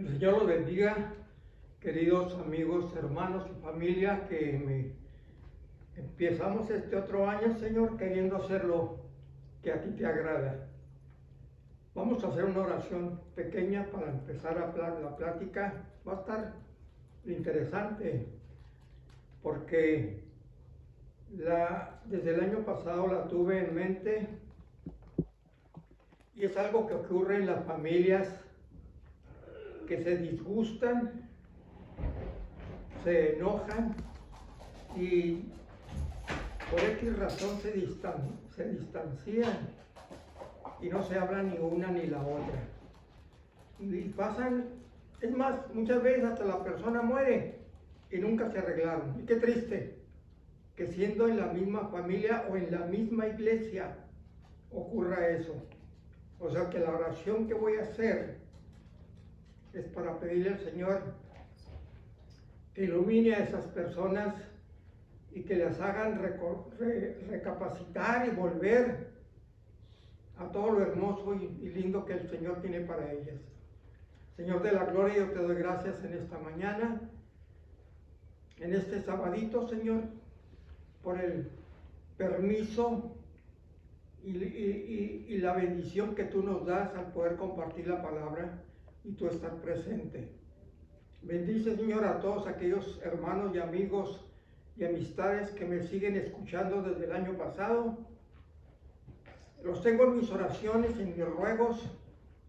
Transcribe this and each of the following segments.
El Señor los bendiga, queridos amigos, hermanos y familia, empezamos este otro año, Señor, queriendo hacer lo que a ti te agrada. Vamos a hacer una oración pequeña para empezar la plática. Va a estar interesante porque desde el año pasado la tuve en mente y es algo que ocurre en las familias que se disgustan, se enojan y por X razón se distancian y no se hablan ni una ni la otra. Y pasan, es más, muchas veces hasta la persona muere y nunca se arreglaron. Y qué triste que siendo en la misma familia o en la misma iglesia ocurra eso. O sea que la oración que voy a hacer es para pedirle al Señor que ilumine a esas personas y que les hagan recapacitar y volver a todo lo hermoso y lindo que el Señor tiene para ellas. Señor de la gloria, yo te doy gracias en esta mañana, en este sabadito, Señor, por el permiso y la bendición que tú nos das al poder compartir la palabra y tú estar presente. Bendice, Señor, a todos aquellos hermanos y amigos y amistades que me siguen escuchando desde el año pasado. Los tengo en mis oraciones, en mis ruegos,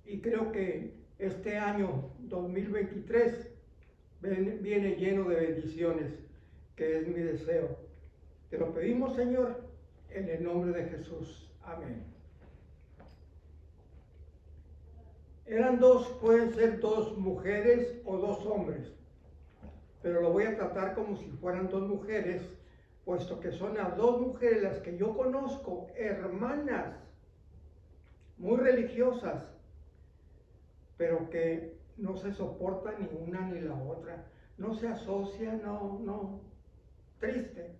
y creo que este año 2023 viene lleno de bendiciones, que es mi deseo. Te lo pedimos, Señor, en el nombre de Jesús. Amén. Pueden ser dos mujeres o dos hombres, pero lo voy a tratar como si fueran dos mujeres, puesto que son las dos mujeres las que yo conozco, hermanas, muy religiosas, pero que no se soportan ni una ni la otra, no se asocian, no, triste.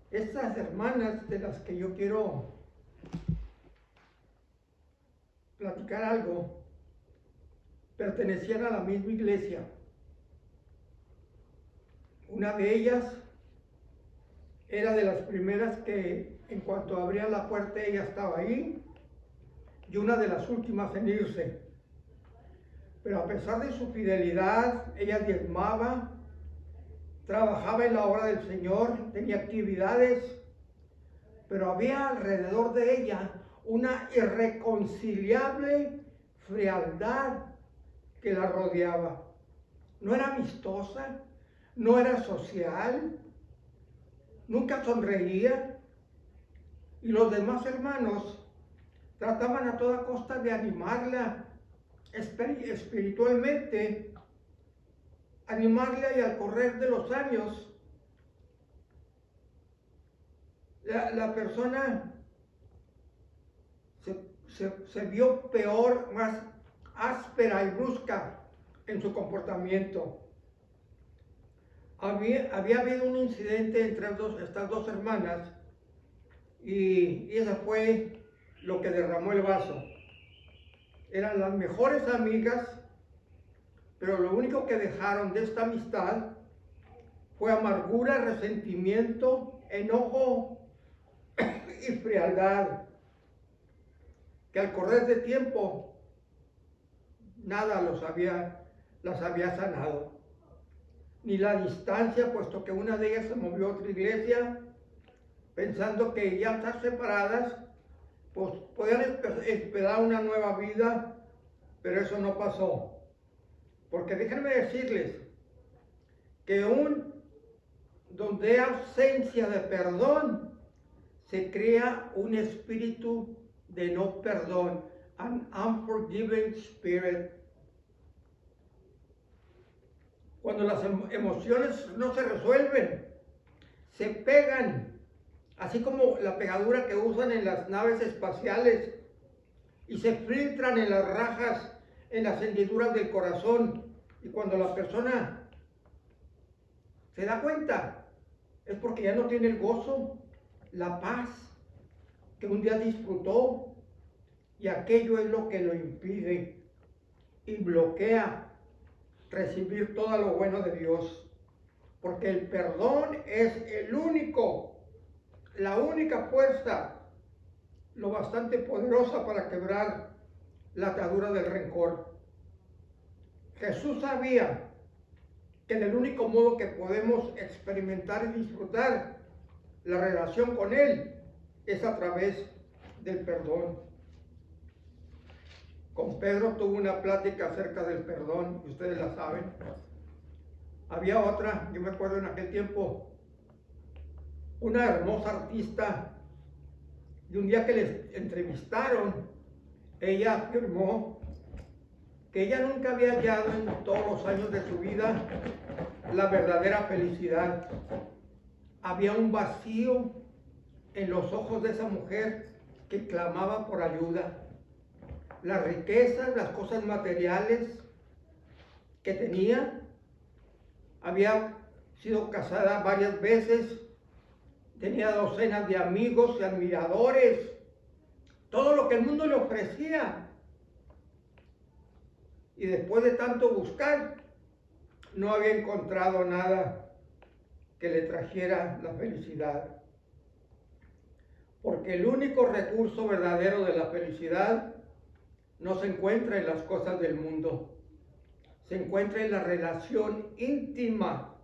Estas hermanas de las que yo quiero platicar algo, pertenecían a la misma iglesia. Una de ellas era de las primeras que en cuanto abría la puerta ella estaba ahí, y una de las últimas en irse. Pero a pesar de su fidelidad, ella diezmaba, trabajaba en la obra del Señor, tenía actividades, pero había alrededor de ella una irreconciliable frialdad que la rodeaba. No era amistosa, no era social, nunca sonreía, y los demás hermanos trataban a toda costa de animarla espiritualmente, animarla, y al correr de los años, la persona se vio peor, más áspera y brusca en su comportamiento. Había habido un incidente entre estas dos hermanas y eso fue lo que derramó el vaso. Eran las mejores amigas, pero lo único que dejaron de esta amistad fue amargura, resentimiento, enojo y frialdad, que al correr de tiempo nada las había sanado. Ni la distancia, puesto que una de ellas se movió a otra iglesia, pensando que ya estar separadas, pues podían esperar una nueva vida, pero eso no pasó. Porque déjenme decirles que aún donde hay ausencia de perdón, se crea un espíritu de no perdón, an unforgiving spirit. Cuando las emociones no se resuelven, se pegan, así como la pegadura que usan en las naves espaciales, y se filtran en las rajas, en las hendiduras del corazón. Y cuando la persona se da cuenta, es porque ya no tiene el gozo, la paz que un día disfrutó, y aquello es lo que lo impide. y bloquea recibir todo lo bueno de Dios. Porque el perdón es la única fuerza, lo bastante poderosa para quebrar la atadura del rencor. Jesús sabía que del único modo que podemos experimentar y disfrutar la relación con Él es a través del perdón. Con Pedro tuvo una plática acerca del perdón, ustedes la saben. Había otra, yo me acuerdo en aquel tiempo, una hermosa artista, y un día que les entrevistaron, ella afirmó que ella nunca había hallado en todos los años de su vida la verdadera felicidad. Había un vacío en los ojos de esa mujer que clamaba por ayuda. Las riquezas, las cosas materiales que tenía, había sido casada varias veces, tenía docenas de amigos y admiradores, todo lo que el mundo le ofrecía. Y después de tanto buscar, no había encontrado nada que le trajera la felicidad. Porque el único recurso verdadero de la felicidad no se encuentra en las cosas del mundo, se encuentra en la relación íntima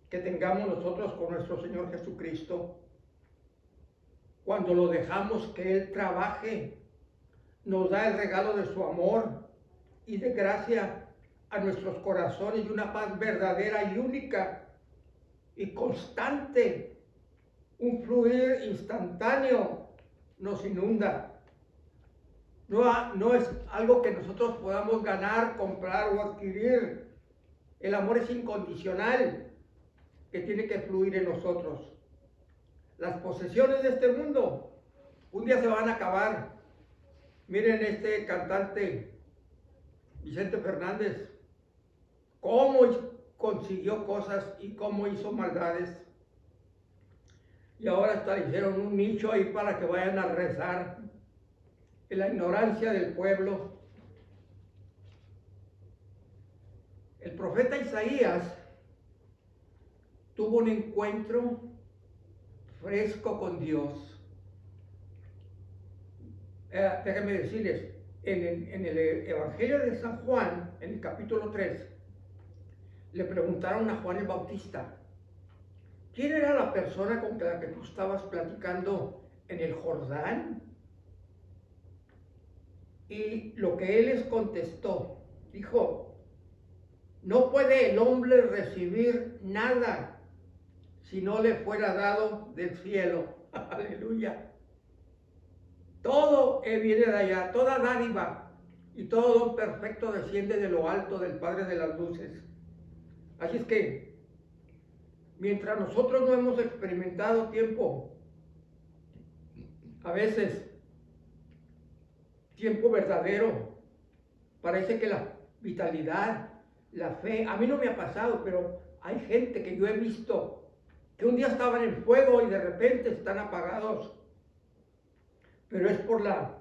que tengamos nosotros con nuestro Señor Jesucristo. Cuando lo dejamos que Él trabaje, nos da el regalo de su amor y de gracia a nuestros corazones y una paz verdadera y única y constante. Un fluir instantáneo nos inunda. No es algo que nosotros podamos ganar, comprar o adquirir. El amor es incondicional, que tiene que fluir en nosotros. Las posesiones de este mundo un día se van a acabar. Miren este cantante Vicente Fernández, cómo consiguió cosas y cómo hizo maldades. Y ahora hasta hicieron un nicho ahí para que vayan a rezar en la ignorancia del pueblo. El profeta Isaías tuvo un encuentro fresco con Dios. Déjenme decirles, en el Evangelio de San Juan, en el capítulo 3, le preguntaron a Juan el Bautista, ¿quién era la persona con la que tú estabas platicando en el Jordán? Y lo que él les contestó, dijo, no puede el hombre recibir nada si no le fuera dado del cielo. Aleluya. Todo viene de allá, toda dádiva y todo don perfecto desciende de lo alto del Padre de las luces. Así es que, mientras nosotros no hemos experimentado tiempo, a veces, tiempo verdadero, parece que la vitalidad, la fe, a mí no me ha pasado, pero hay gente que yo he visto que un día estaban en fuego y de repente están apagados, pero es por la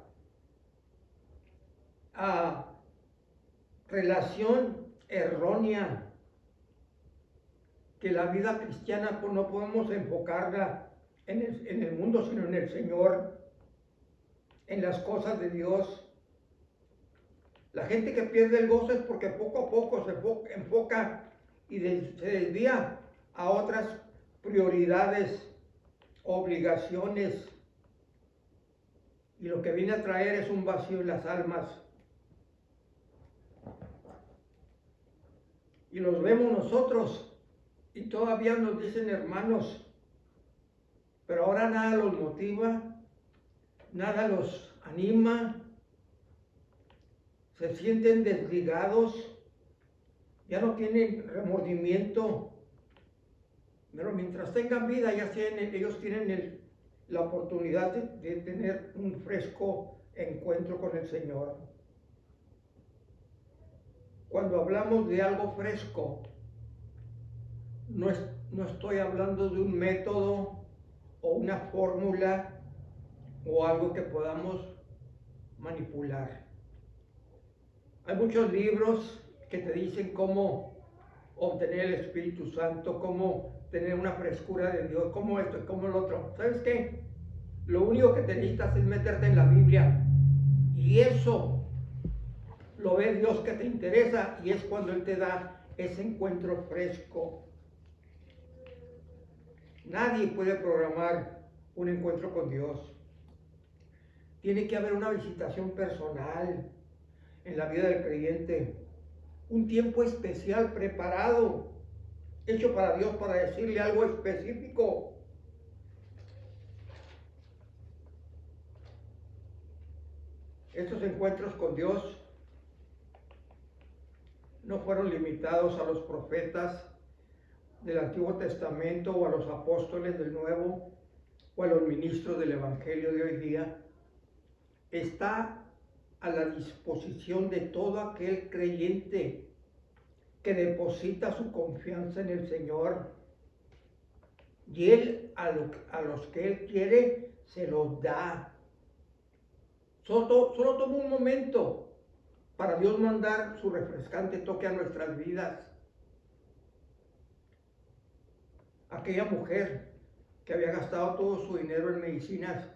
relación errónea que la vida cristiana no podemos enfocarla en el mundo, sino en el Señor, en las cosas de Dios. La gente que pierde el gozo es porque poco a poco se enfoca y se desvía a otras prioridades, obligaciones, y lo que viene a traer es un vacío en las almas. Y los vemos nosotros y todavía nos dicen hermanos, pero ahora nada los motiva, nada los anima, se sienten desligados, ya no tienen remordimiento, pero mientras tengan vida ellos tienen la oportunidad de tener un fresco encuentro con el Señor. Cuando hablamos de algo fresco, no estoy hablando de un método o una fórmula o algo que podamos manipular. Hay muchos libros que te dicen cómo obtener el Espíritu Santo, cómo tener una frescura de Dios, cómo esto y cómo lo otro. ¿Sabes qué? Lo único que te necesitas es meterte en la Biblia. Y eso lo ve Dios que te interesa y es cuando Él te da ese encuentro fresco. Nadie puede programar un encuentro con Dios. Tiene que haber una visitación personal en la vida del creyente. Un tiempo especial preparado, hecho para Dios, para decirle algo específico. Estos encuentros con Dios no fueron limitados a los profetas del Antiguo Testamento o a los apóstoles del Nuevo o a los ministros del Evangelio de hoy día. Está a la disposición de todo aquel creyente que deposita su confianza en el Señor. Y Él a los que Él quiere se los da. Solo toma un momento para Dios mandar su refrescante toque a nuestras vidas. Aquella mujer que había gastado todo su dinero en medicinas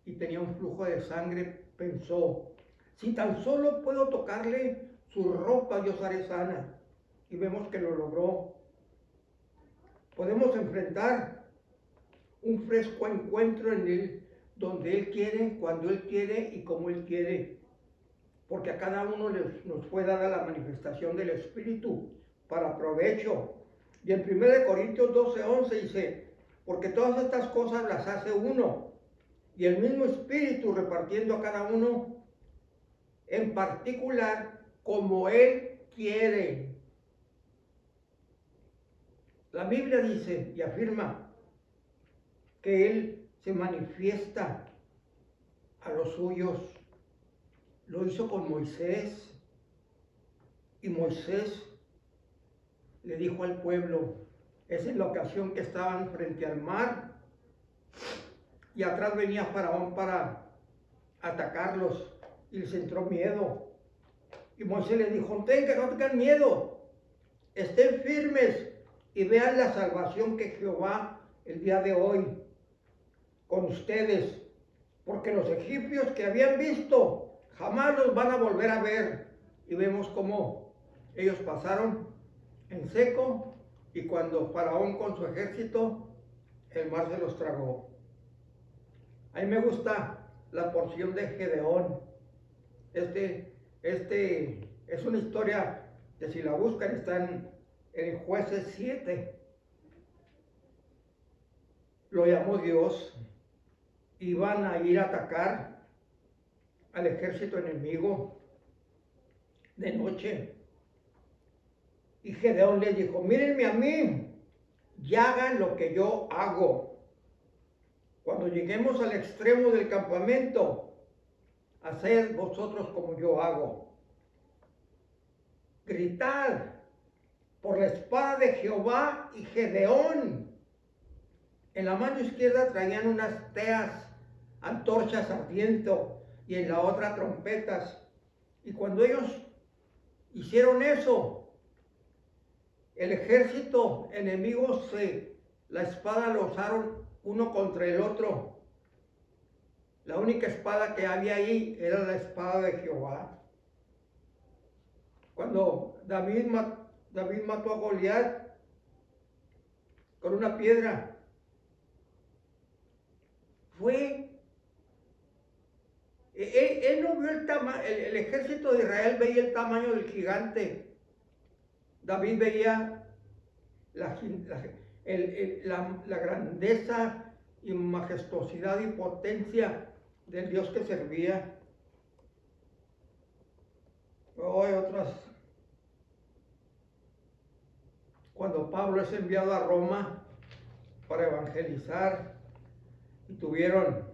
y tenía un flujo de sangre, pensó, si tan solo puedo tocarle su ropa, yo seré sana. Y vemos que lo logró. Podemos enfrentar un fresco encuentro en Él, donde Él quiere, cuando Él quiere y como Él quiere. Porque a cada uno nos fue dada la manifestación del Espíritu para provecho. Y en 1 Corintios 12:11 dice, porque todas estas cosas las hace uno, y el mismo Espíritu repartiendo a cada uno en particular como Él quiere. La Biblia dice y afirma que Él se manifiesta a los suyos. Lo hizo con Moisés, y Moisés le dijo al pueblo, es en la ocasión que estaban frente al mar, y atrás venía Faraón para atacarlos, y les entró miedo. Y Moisés les dijo, no tengan miedo, estén firmes y vean la salvación que Jehová el día de hoy con ustedes, porque los egipcios que habían visto jamás los van a volver a ver. Y vemos cómo ellos pasaron en seco, y cuando Faraón con su ejército, el mar se los tragó. A mí me gusta la porción de Gedeón. Este es una historia que, si la buscan, está en Jueces 7. Lo llamó Dios. Iban a ir a atacar al ejército enemigo de noche. Y Gedeón les dijo, mírenme a mí y hagan lo que yo hago. Cuando lleguemos al extremo del campamento, haced vosotros como yo hago. Gritad por la espada de Jehová y Gedeón. En la mano izquierda traían unas teas, antorchas ardiendo, y en la otra trompetas. Y cuando ellos hicieron eso, el ejército enemigo la espada la usaron uno contra el otro. La única espada que había ahí era la espada de Jehová. Cuando David mató a Goliat con una piedra, él no vio el ejército de Israel veía el tamaño del gigante. David veía la grandeza y majestuosidad y potencia del Dios que servía. Hay otras. Cuando Pablo es enviado a Roma para evangelizar y tuvieron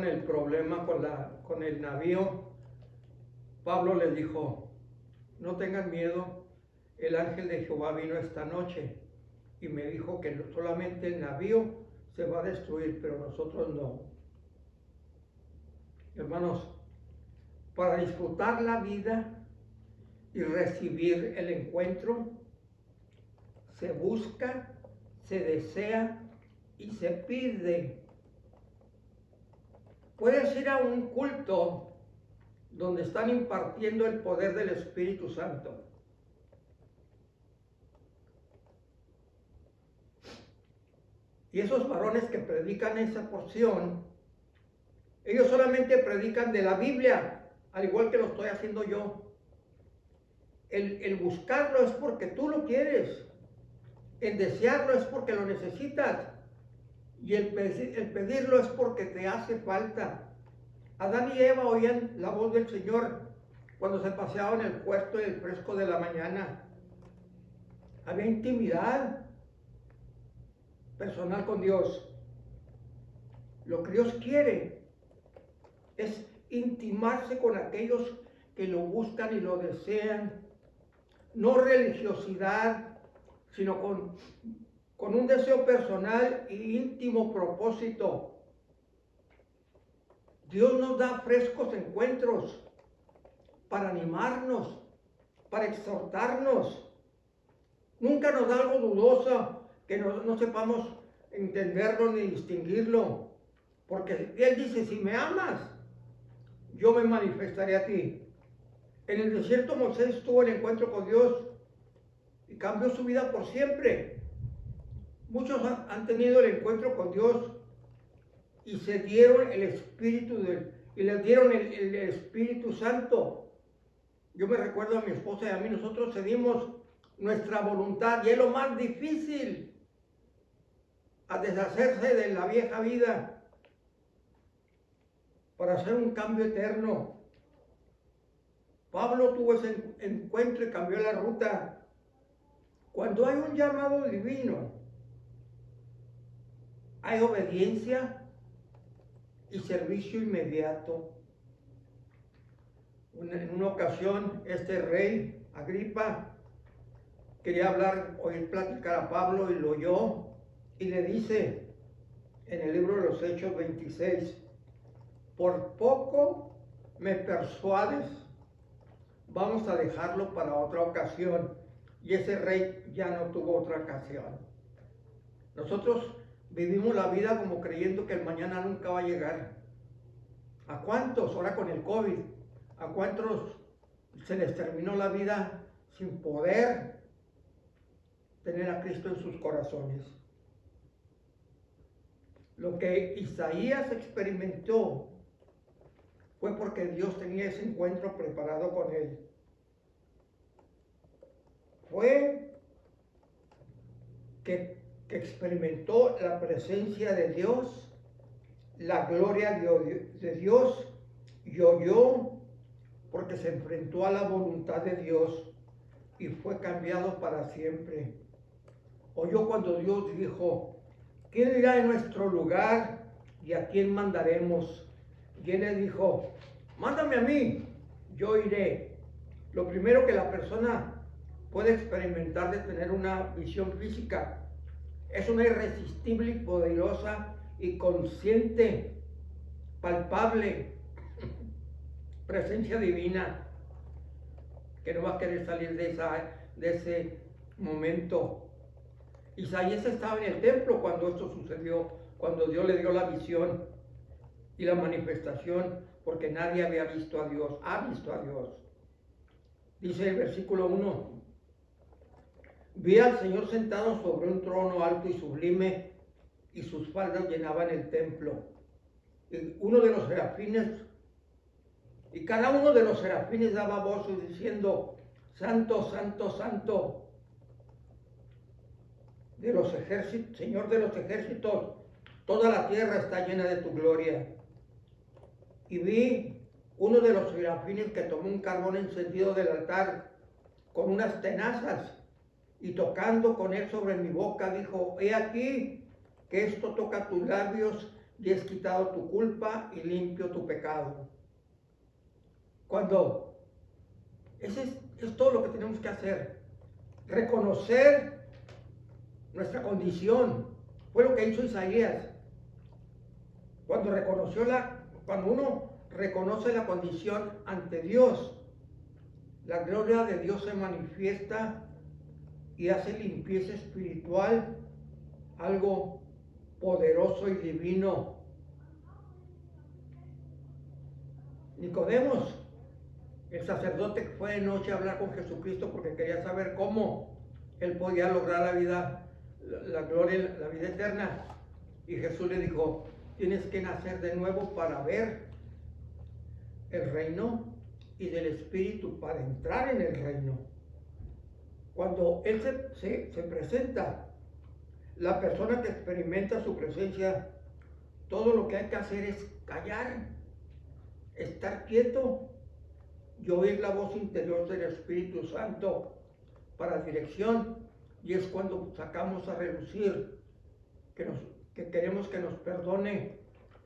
el problema con el navío, Pablo les dijo, no tengan miedo, el ángel de Jehová vino esta noche y me dijo que solamente el navío se va a destruir, pero nosotros no. Hermanos, para disfrutar la vida y recibir el encuentro, se busca, se desea y se pide. Puedes ir a un culto donde están impartiendo el poder del Espíritu Santo. Y esos varones que predican esa porción, ellos solamente predican de la Biblia, al igual que lo estoy haciendo yo. El buscarlo es porque tú lo quieres. El desearlo es porque lo necesitas. Y el pedirlo es porque te hace falta. Adán y Eva oían la voz del Señor cuando se paseaban en el puerto y el fresco de la mañana. Había intimidad personal con Dios. Lo que Dios quiere es intimarse con aquellos que lo buscan y lo desean. No religiosidad, sino con un deseo personal e íntimo propósito. Dios nos da frescos encuentros para animarnos, para exhortarnos. Nunca nos da algo dudoso que no sepamos entenderlo ni distinguirlo. Porque Él dice, si me amas, yo me manifestaré a ti. En el desierto Moisés tuvo el encuentro con Dios y cambió su vida por siempre. Muchos han tenido el encuentro con Dios y se dieron el Espíritu y les dieron el Espíritu Santo. Yo me recuerdo a mi esposa y a mí, nosotros cedimos nuestra voluntad y es lo más difícil, a deshacerse de la vieja vida para hacer un cambio eterno. Pablo tuvo ese encuentro y cambió la ruta. Cuando hay un llamado divino, hay obediencia y servicio inmediato. En una ocasión, este rey, Agripa, quería platicar a Pablo y lo oyó y le dice en el libro de los Hechos 26, por poco me persuades, vamos a dejarlo para otra ocasión. Y ese rey ya no tuvo otra ocasión. Nosotros vivimos la vida como creyendo que el mañana nunca va a llegar. ¿A cuántos, ahora con el COVID, a cuántos se les terminó la vida sin poder tener a Cristo en sus corazones? Lo que Isaías experimentó fue porque Dios tenía ese encuentro preparado con él. Fue que experimentó la presencia de Dios, la gloria de Dios, y oyó porque se enfrentó a la voluntad de Dios y fue cambiado para siempre. Oyó cuando Dios dijo, ¿quién irá en nuestro lugar y a quién mandaremos? Y él le dijo, mándame a mí, yo iré. Lo primero que la persona puede experimentar de tener una visión física es una irresistible y poderosa y consciente, palpable presencia divina que no va a querer salir de ese momento. Isaías estaba en el templo cuando esto sucedió, cuando Dios le dio la visión y la manifestación, porque nadie había visto a Dios, ha visto a Dios. Dice el versículo 1, vi al Señor sentado sobre un trono alto y sublime, y sus faldas llenaban el templo. Y uno de los serafines, y cada uno de los serafines daba voz diciendo, Santo, Santo, Santo, de los ejércitos, Señor de los ejércitos, toda la tierra está llena de tu gloria. Y vi uno de los serafines que tomó un carbón encendido del altar con unas tenazas, y tocando con él sobre mi boca, dijo, he aquí que esto toca tus labios y has quitado tu culpa y limpio tu pecado. Ese es todo lo que tenemos que hacer, reconocer nuestra condición. Fue lo que hizo Isaías. Cuando uno reconoce la condición ante Dios. La gloria de Dios se manifiesta y hace limpieza espiritual, algo poderoso y divino. Nicodemos, el sacerdote que fue de noche a hablar con Jesucristo porque quería saber cómo él podía lograr la vida, la gloria, la vida eterna. Y Jesús le dijo, tienes que nacer de nuevo para ver el reino y del Espíritu, para entrar en el reino. Cuando Él se presenta, la persona que experimenta su presencia, todo lo que hay que hacer es callar, estar quieto y oír la voz interior del Espíritu Santo para dirección. Y es cuando sacamos a relucir que queremos que nos perdone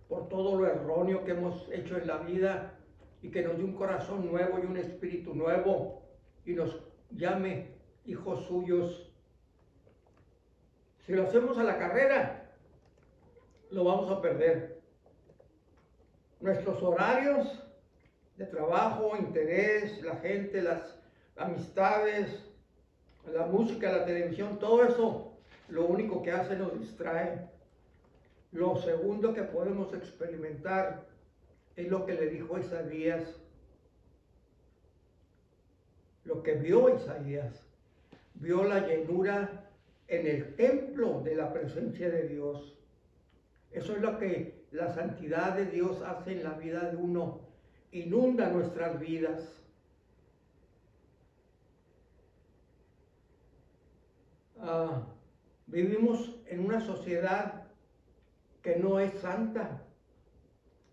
por todo lo erróneo que hemos hecho en la vida y que nos dé un corazón nuevo y un espíritu nuevo y nos llame hijos suyos. Si lo hacemos a la carrera, lo vamos a perder. Nuestros horarios de trabajo, interés, la gente, las amistades, la música, la televisión, todo eso, lo único que hace nos distrae. Lo segundo que podemos experimentar es lo que le dijo Isaías, lo que vio Isaías. Vio la llenura en el templo de la presencia de Dios. Eso es lo que la santidad de Dios hace en la vida de uno, inunda nuestras vidas. Vivimos en una sociedad que no es santa.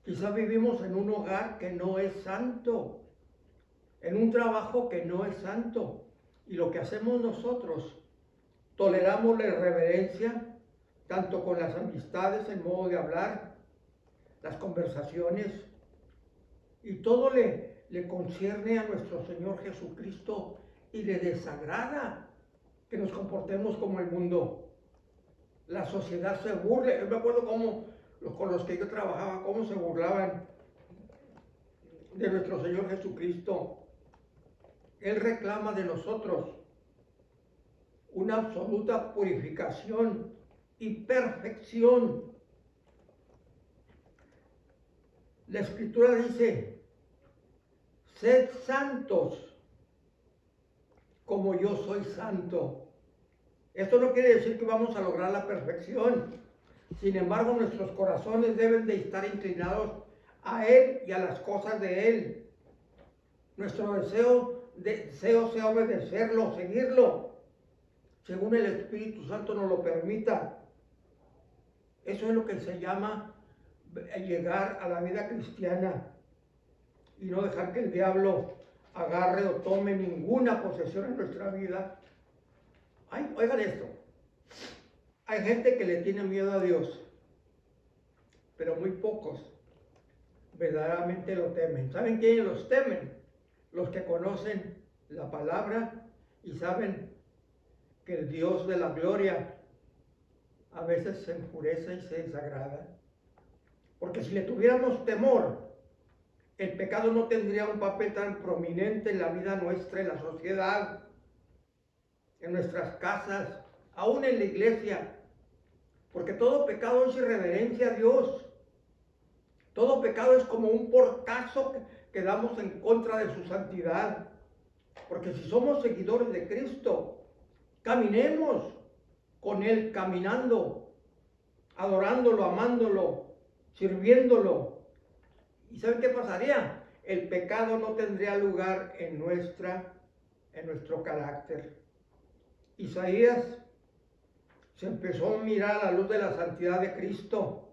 Quizá vivimos en un hogar que no es santo, en un trabajo que no es santo. Y lo que hacemos nosotros, toleramos la irreverencia, tanto con las amistades, el modo de hablar, las conversaciones, y todo le concierne a nuestro Señor Jesucristo y le desagrada que nos comportemos como el mundo. La sociedad se burla. Yo me acuerdo cómo con los que yo trabajaba, cómo se burlaban de nuestro Señor Jesucristo. Él reclama de nosotros una absoluta purificación y perfección. La Escritura dice, sed santos como yo soy santo. Esto no quiere decir que vamos a lograr la perfección. Sin embargo, nuestros corazones deben de estar inclinados a Él y a las cosas de Él. Nuestro deseo sea obedecerlo, seguirlo, según el Espíritu Santo nos lo permita. Eso es lo que se llama llegar a la vida cristiana y no dejar que el diablo agarre o tome ninguna posesión en nuestra vida. Ay, oigan esto, hay gente que le tiene miedo a Dios, pero muy pocos verdaderamente lo temen. ¿Saben quiénes los temen? Los que conocen la palabra y saben que el Dios de la gloria a veces se enfurece y se desagrada. Porque si le tuviéramos temor, el pecado no tendría un papel tan prominente en la vida nuestra, en la sociedad, en nuestras casas, aún en la iglesia. Porque todo pecado es irreverencia a Dios. Todo pecado es como un portazo que damos en contra de su santidad. Porque si somos seguidores de Cristo, caminemos con Él, caminando, adorándolo, amándolo, sirviéndolo. ¿Y saben qué pasaría? El pecado no tendría lugar en nuestro carácter. Isaías se empezó a mirar a la luz de la santidad de Cristo.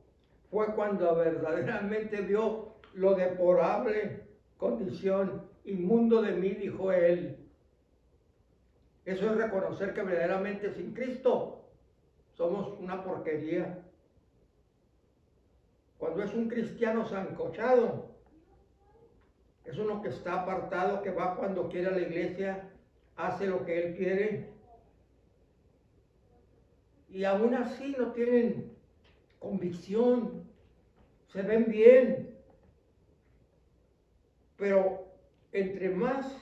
Fue cuando verdaderamente vio lo deplorable condición, inmundo de mí, dijo él. Eso es reconocer que verdaderamente sin Cristo somos una porquería. Cuando es un cristiano sancochado, es uno que está apartado, que va cuando quiere a la iglesia, hace lo que él quiere, y aún así no tienen convicción, se ven bien, Pero entre más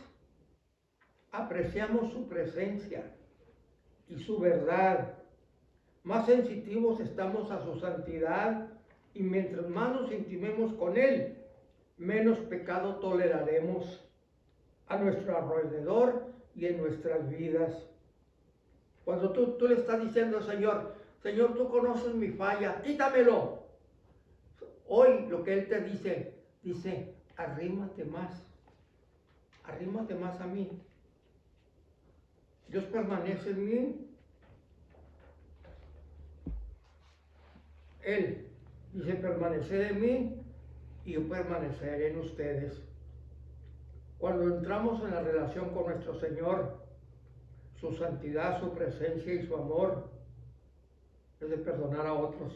apreciamos su presencia y su verdad, más sensitivos estamos a su santidad, y mientras más nos intimemos con Él, menos pecado toleraremos a nuestro alrededor y en nuestras vidas. Cuando tú le estás diciendo, Señor, tú conoces mi falla, quítamelo. Hoy lo que Él te dice, arrímate más a mí. Dios permanece en mí. Él dice, permanecer en mí y yo permaneceré en ustedes. Cuando entramos en la relación con nuestro Señor, su santidad, su presencia y su amor es de perdonar a otros.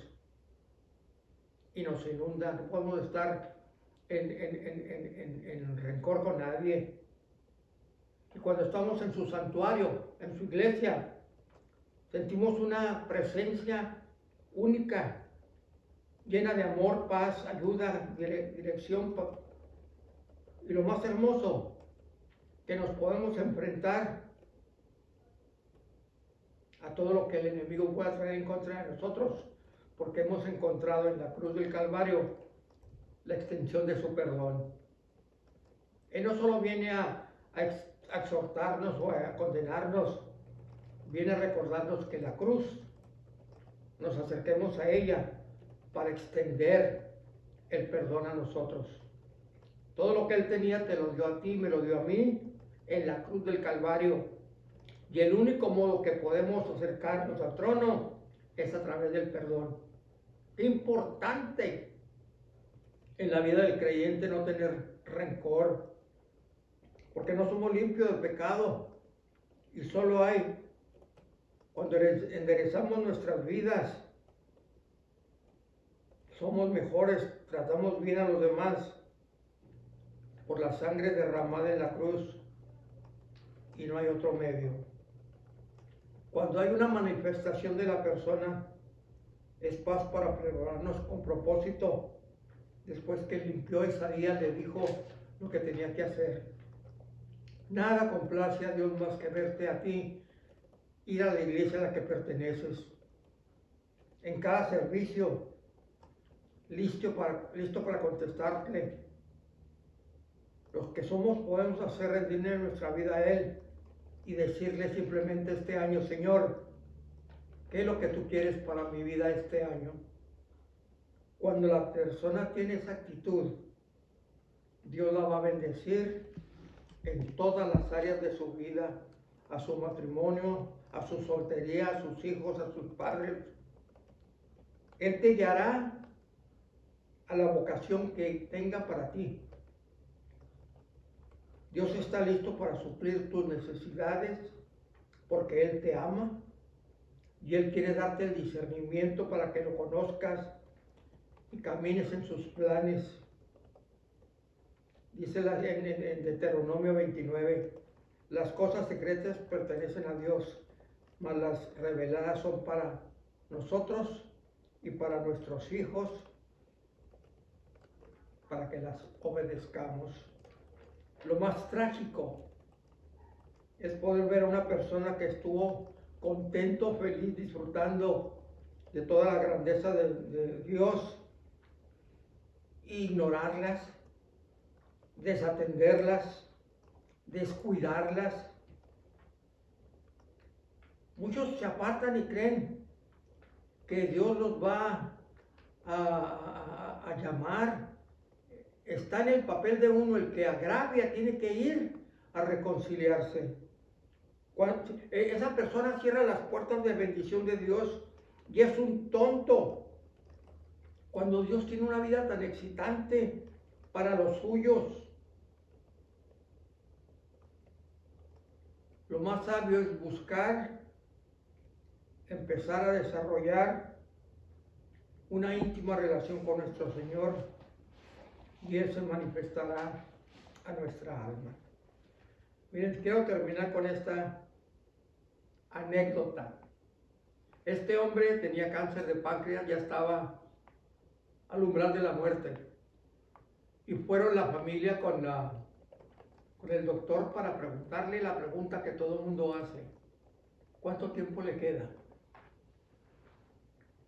Y nos inunda, no podemos estar en rencor con nadie. Y cuando estamos en su santuario, en su iglesia, sentimos una presencia única, llena de amor, paz, ayuda, dirección. Y lo más hermoso, que nos podemos enfrentar a todo lo que el enemigo pueda traer en contra de nosotros, porque hemos encontrado en la cruz del Calvario la extensión de su perdón. Él no solo viene a exhortarnos o a condenarnos, viene a recordarnos que la cruz, nos acerquemos a ella para extender el perdón a nosotros. Todo lo que Él tenía te lo dio a ti, me lo dio a mí en la cruz del Calvario. Y el único modo que podemos acercarnos al trono es a través del perdón. Qué importante en la vida del creyente no tener rencor, porque no somos limpios de pecado. Y solo hay cuando enderezamos nuestras vidas, somos mejores, tratamos bien a los demás por la sangre derramada en la cruz, y no hay otro medio. Cuando hay una manifestación de la persona, es paz para prepararnos con propósito. Después que limpió, Isaías le dijo lo que tenía que hacer. Nada complace a Dios más que verte a ti ir a la iglesia a la que perteneces. En cada servicio, listo para contestarle. Los que somos podemos hacer rendir nuestra vida a Él y decirle simplemente este año, Señor, ¿qué es lo que tú quieres para mi vida este año? Cuando la persona tiene esa actitud, Dios la va a bendecir en todas las áreas de su vida, a su matrimonio, a su soltería, a sus hijos, a sus padres. Él te guiará a la vocación que tenga para ti. Dios está listo para suplir tus necesidades porque Él te ama y Él quiere darte el discernimiento para que lo conozcas y camines en sus planes. Dice en Deuteronomio 29, las cosas secretas pertenecen a Dios, mas las reveladas son para nosotros y para nuestros hijos, para que las obedezcamos. Lo más trágico es poder ver a una persona que estuvo contento, feliz, disfrutando de toda la grandeza de Dios, ignorarlas, desatenderlas, descuidarlas. Muchos se apartan y creen que Dios los va a llamar. Está en el papel de uno, el que agravia tiene que ir a reconciliarse. Cuando esa persona cierra las puertas de bendición de Dios y es un tonto. Cuando Dios tiene una vida tan excitante para los suyos. Lo más sabio es buscar, empezar a desarrollar una íntima relación con nuestro Señor y Él se manifestará a nuestra alma. Miren, quiero terminar con esta anécdota. Este hombre tenía cáncer de páncreas, ya estaba al umbral de la muerte. y fueron la familia con el doctor para preguntarle la pregunta que todo el mundo hace: ¿cuánto tiempo le queda?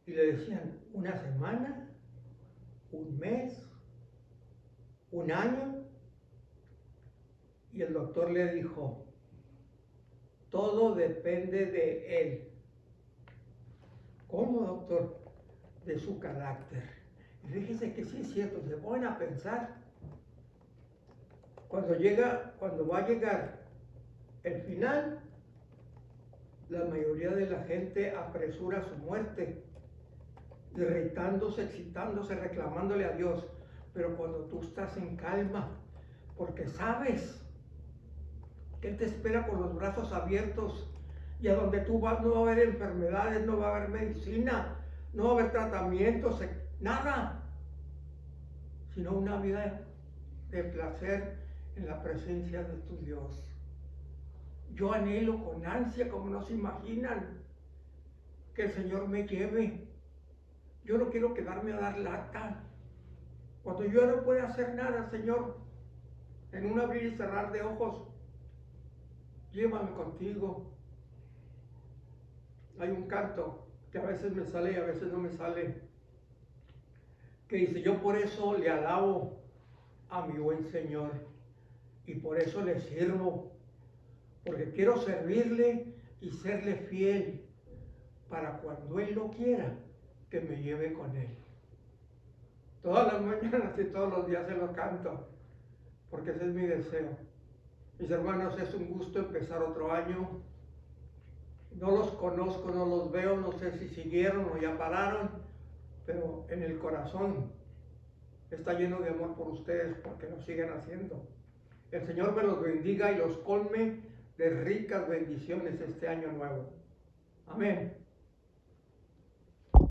Y le decían: ¿una semana? ¿Un mes? ¿Un año? Y el doctor le dijo: todo depende de él. ¿Cómo, doctor? De su carácter. Y fíjese que sí es cierto, se ponen a pensar. Cuando va a llegar el final, la mayoría de la gente apresura su muerte, irritándose, excitándose, reclamándole a Dios. Pero cuando tú estás en calma, porque sabes que Él te espera con los brazos abiertos, y a donde tú vas no va a haber enfermedades, no va a haber medicina, no va a haber tratamientos, nada, sino una vida de placer en la presencia de tu Dios. Yo anhelo con ansia, como no se imaginan, que el Señor me lleve. Yo no quiero quedarme a dar lata. Cuando yo no pueda hacer nada, Señor, en un abrir y cerrar de ojos, llévame contigo. Hay un canto que a veces me sale y a veces no me sale, que dice: yo por eso le alabo a mi buen Señor, y por eso le sirvo, porque quiero servirle y serle fiel, para cuando Él lo quiera, que me lleve con Él. Todas las mañanas y todos los días se lo canto, porque ese es mi deseo. Mis hermanos, es un gusto empezar otro año. No los conozco, no los veo, no sé si siguieron o ya pararon, pero en el corazón está lleno de amor por ustedes, porque lo siguen haciendo. El Señor me los bendiga y los colme de ricas bendiciones este año nuevo. Amén.